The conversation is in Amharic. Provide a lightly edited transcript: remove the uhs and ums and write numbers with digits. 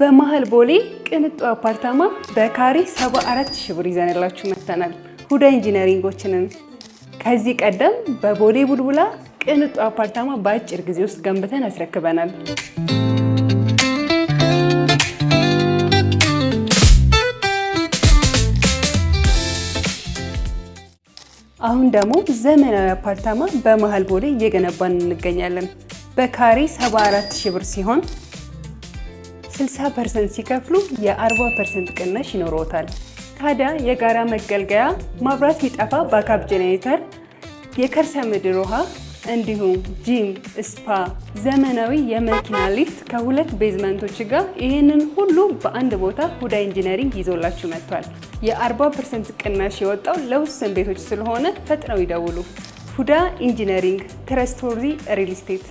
በመሃል ቦሌ ቅንጡ አፓርታማ በካሬ 74,000 ብር ይዘንላችሁ መጥተናል። ሁዳ ኢንጂነሪንጎችንን ከዚህ ቀደም በቦሌ ቡልቡላ ቅንጡ አፓርታማ በአጭር ጊዜ ውስጥ ገንብተን አስረክበናል። አሁን ደግሞ ዘመናዊ አፓርታማ በመሃል ቦሌ እየገነባን እንገኛለን። በካሬ 74,000 ብር ሲሆን 60% ሲከፍሉ የ40% ቅናሽ ይኖረዎታል። ታዲያ የጋራ መገልገያ፣ መብራት ቢጠፋ ባካፕ ጄኔሬተር፣ የከርሰ ምድር ውሃ እንዲሁም ጂም፣ ስፓ፣ ዘመናዊ የመኪና ሊፍት ከሁለት ቤዝመንቶች ጋር ይህንን ሁሉ በአንድ ቦታ ሁዳ ኢንጂነሪንግ ይዞላችሁ መጥቷል። የ40% ቅናሽ የወጣው ለውስን ቤቶች ስለሆነ ፈጥነው ይደውሉ። ሁዳ ኢንጂነሪንግ ትረስትወርዚ ሪል ስቴት